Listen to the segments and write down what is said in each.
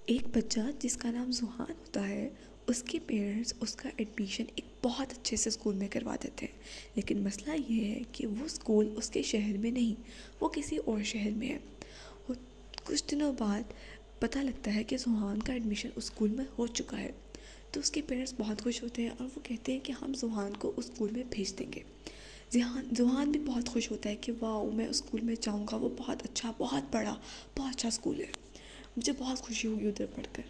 एक बच्चा जिसका नाम ज़ुहान होता है, उसके पेरेंट्स उसका एडमिशन एक बहुत अच्छे से स्कूल में करवा देते हैं। लेकिन मसला ये है कि वो स्कूल उसके शहर में नहीं, वो किसी और शहर में है। और कुछ दिनों बाद पता लगता है कि ज़ुहान का एडमिशन उस स्कूल में हो चुका है। तो उसके पेरेंट्स बहुत खुश होते हैं और वो कहते हैं कि हम ज़ुहान को उस स्कूल में भेज देंगे। ज़ुहान भी बहुत खुश होता है कि वाह, मैं उस स्कूल में जाऊँगा, वो बहुत अच्छा, बहुत बड़ा, बहुत अच्छा स्कूल है, मुझे बहुत खुशी होगी उधर पढ़कर।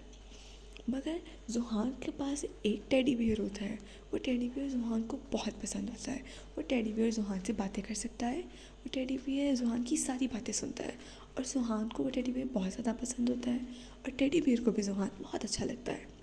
मगर ज़ुहान के पास एक टेडी बियर होता है। वो टेडी बियर ज़ुहान को बहुत पसंद होता है। वो टेडी बियर ज़ुहान से बातें कर सकता है। वो टेडी बियर ज़ुहान की सारी बातें सुनता है और ज़ुहान को वो टेडी बियर बहुत ज़्यादा पसंद होता है और टेडी बियर को भी ज़ुहान बहुत अच्छा लगता है।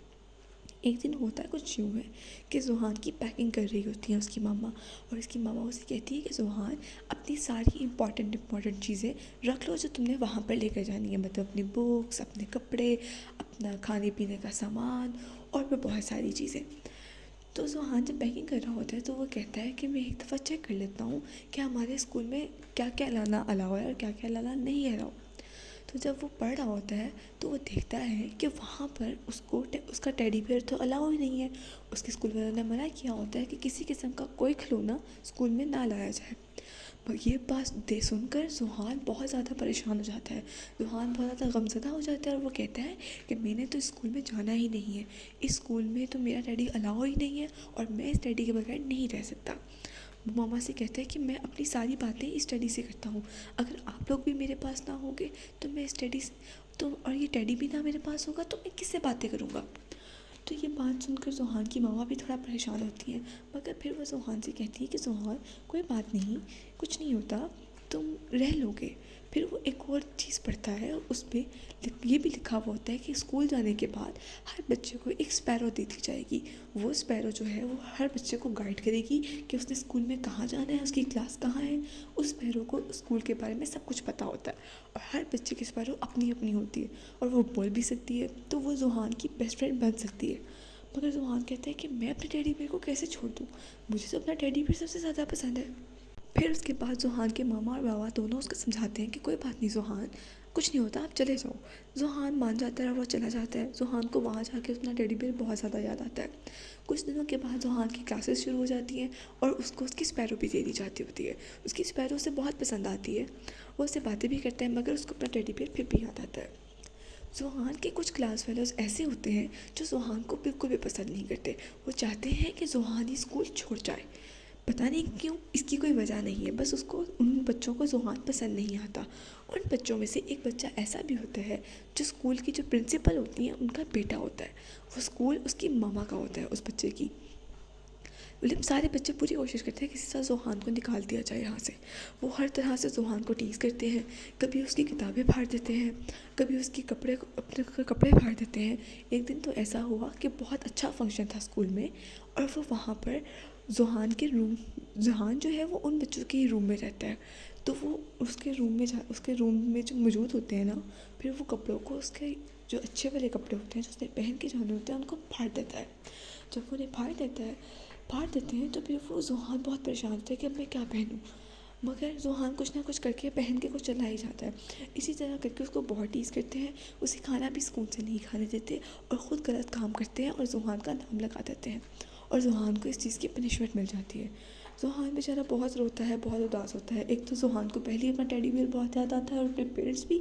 एक दिन होता है कुछ यूँ है कि ज़ुहान की पैकिंग कर रही होती है उसकी मामा, और उसकी मामा उसे कहती है कि ज़ुहान, अपनी सारी इम्पॉर्टेंट चीज़ें रख लो जो तुमने वहाँ पर लेकर जानी है, मतलब अपनी बुक्स, अपने कपड़े, अपना खाने पीने का सामान और भी बहुत सारी चीज़ें। तो ज़ुहान जब पैकिंग कर रहा होता है तो वो कहता है कि मैं एक दफ़ा चेक कर लेता हूँ कि हमारे स्कूल में क्या क्या लाना अलाउ है और क्या क्या लाना नहीं अलाउ। तो जब वो पढ़ रहा होता है तो वो देखता है कि वहाँ पर उसका टेडी बियर तो अलाउ ही नहीं है। उसके स्कूल वालों ने मना किया होता है कि किसी किस्म का कोई खिलौना स्कूल में ना लाया जाए। पर ये बात दे सुनकर ज़ुहान बहुत ज़्यादा परेशान हो जाता है। ज़ुहान बहुत ज़्यादा गमज़दा हो जाता है और वो कहता है कि मैंने तो स्कूल में जाना ही नहीं है, इस स्कूल में तो मेरा टेडी अलाउ ही नहीं है और मैं इस टेडी के बगैर नहीं रह सकता। मामा से कहते हैं कि मैं अपनी सारी बातें इस टेडी से करता हूँ, अगर आप लोग भी मेरे पास ना होंगे तो मैं इस टेडी तो और ये टेडी भी ना मेरे पास होगा तो मैं किससे बातें करूँगा। तो ये बात सुनकर ज़ुहान की मामा भी थोड़ा परेशान होती हैं, मगर फिर वो ज़ुहान से कहती है कि ज़ुहान, कोई बात नहीं, कुछ नहीं होता, तुम रह लोगे। फिर वो एक और चीज़ पढ़ता है, उस पर ये भी लिखा हुआ होता है कि स्कूल जाने के बाद हर बच्चे को एक स्पैरो दे दी जाएगी। वो स्पैरो जो है वो हर बच्चे को गाइड करेगी कि उसने स्कूल में कहाँ जाना है, उसकी क्लास कहाँ है। उस स्पैरो को स्कूल के बारे में सब कुछ पता होता है और हर बच्चे की स्पैरो अपनी अपनी होती है और वो बोल भी सकती है, तो वो ज़ुहान की बेस्ट फ्रेंड बन सकती है। मगर ज़ुहान कहता है कि मैं अपने टेडी बियर को कैसे छोड़ दूँ, मुझे तो अपना टेडी बियर सबसे ज़्यादा पसंद है। फिर उसके बाद ज़ुहान के मामा और बाबा दोनों उसको समझाते हैं कि कोई बात नहीं ज़ुहान, कुछ नहीं होता, आप चले जाओ। ज़ुहान मान जाता है और वो चला जाता है। ज़ुहान को वहाँ जाके अपना टेडी बियर बहुत ज़्यादा याद आता है। कुछ दिनों के बाद ज़ुहान की क्लासेस शुरू हो जाती हैं और उसको उसकी स्पैरो भी दे दी जाती होती है। उसकी स्पैरो उसे बहुत पसंद आती है, वो उससे बातें भी करता है, मगर उसको अपना टेडी बियर फिर भी याद आता है। ज़ुहान के कुछ क्लास फेलोज़ ऐसे होते हैं जो ज़ुहान को बिल्कुल भी पसंद नहीं करते। वो चाहते हैं कि ज़ुहान ही स्कूल छोड़ जाए। पता नहीं क्यों, इसकी कोई वजह नहीं है, बस उसको उन बच्चों को ज़ुहान पसंद नहीं आता। उन बच्चों में से एक बच्चा ऐसा भी होता है जो स्कूल की जो प्रिंसिपल होती हैं उनका बेटा होता है। वो स्कूल उसकी मामा का होता है उस बच्चे की। मतलब सारे बच्चे पूरी कोशिश करते हैं किसी तरह ज़ुहान को निकाल दिया जाए यहाँ से। वो हर तरह से ज़ुहान को टीज़ करते हैं, कभी उसकी किताबें फाड़ देते हैं, कभी उसके अपने कपड़े फाड़ देते हैं। एक दिन तो ऐसा हुआ कि बहुत अच्छा फंक्शन था स्कूल में और वो वहाँ पर ज़ुहान जो है वो उन बच्चों के ही रूम में रहता है। तो वो उसके रूम में जो मौजूद होते हैं ना, फिर वो कपड़ों को, उसके जो अच्छे वाले कपड़े होते हैं जो उसने पहन के जाने होते हैं, उनको फाड़ देता है। जब वो उन्हें फाड़ देते हैं तो फिर वो ज़ुहान बहुत परेशान होता है कि अब मैं क्या पहनूं। मगर ज़ुहान कुछ ना कुछ करके पहन के कुछ चला ही जाता है। इसी तरह करके उसको बहुत टीज़ करते हैं, उसे खाना भी सुकून से नहीं खाने देते और ख़ुद गलत काम करते हैं और ज़ुहान का नाम लगा देते हैं और ज़ुहान को इस चीज़ की पनिशमेंट मिल जाती है। ज़ुहान बेचारा बहुत रोता है, बहुत उदास होता है। एक तो ज़ुहान को पहले अपना टेडी बियर बहुत याद आता है और अपने पेरेंट्स भी,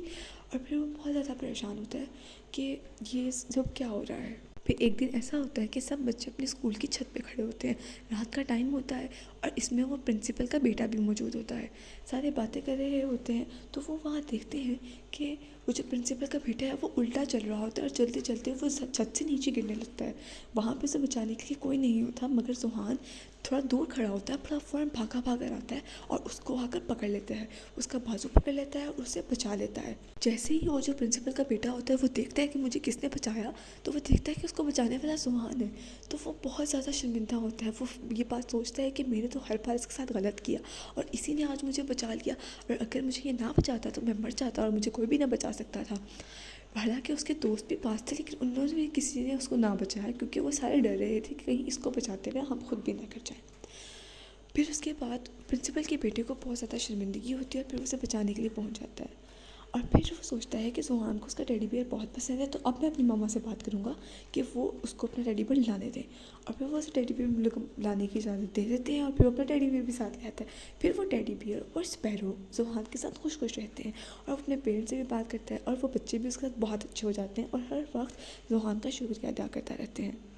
और फिर वो बहुत ज़्यादा परेशान होता है कि ये सब क्या हो रहा है। फिर एक दिन ऐसा होता है कि सब बच्चे अपने स्कूल की छत पे खड़े होते हैं, रात का टाइम होता है और इसमें वो प्रिंसिपल का बेटा भी मौजूद होता है। सारे बातें कर रहे होते हैं तो वो वहाँ देखते हैं कि वो जो प्रिंसिपल का बेटा है वो उल्टा चल रहा होता है और चलते चलते वो छत से नीचे गिरने लगता है। वहाँ पे उसे बचाने के लिए कोई नहीं होता, मगर ज़ुहान थोड़ा दूर खड़ा होता है, थोड़ा फ़ौरन भागा आता है और उसको आकर पकड़ लेता है, उसका बाजू पकड़ लेता है और उसे बचा लेता है। जैसे ही वो जो प्रिंसिपल का बेटा होता है वो देखता है कि मुझे किसने बचाया, तो वो देखता है कि उसको बचाने वाला ज़ुहान है। तो वो बहुत ज़्यादा शर्मिंदा होता है। वो ये बात सोचता है कि मैंने तो हर बार इसके साथ गलत किया और इसी ने आज मुझे बचा लिया, और अगर मुझे ये ना बचाता तो मैं मर जाता और मुझे कोई भी ना बचा सकता था। हालांकि उसके दोस्त भी पास थे, लेकिन उन लोगों में किसी ने उसको ना बचाया क्योंकि वो सारे डर रहे थे कि कहीं इसको बचाते हुए हम खुद भी ना कर जाएं। फिर उसके बाद प्रिंसिपल के बेटे को बहुत ज़्यादा शर्मिंदगी होती है और फिर उसे बचाने के लिए पहुंच जाता है और फिर वो सोचता है कि ज़ोहान को उसका टेडी बियर बहुत पसंद है, तो अब मैं अपनी मम्मा से बात करूँगा कि वो उसको अपना टेडी बियर लाने दें। और फिर वो उसे टेडी बियर लाने की इजाज़त दे देते हैं और फिर वो अपना टेडी बियर भी साथ ले आता है। फिर वो टेडी बियर और स्पैरो ज़ोहान के साथ खुश खुश रहते हैं और वो अपने पेरेंट्स से भी बात करता है और वो बच्चे भी उसके साथ बहुत अच्छे हो जाते हैं और हर वक्त ज़ोहान का शुक्रिया अदा करता रहते हैं।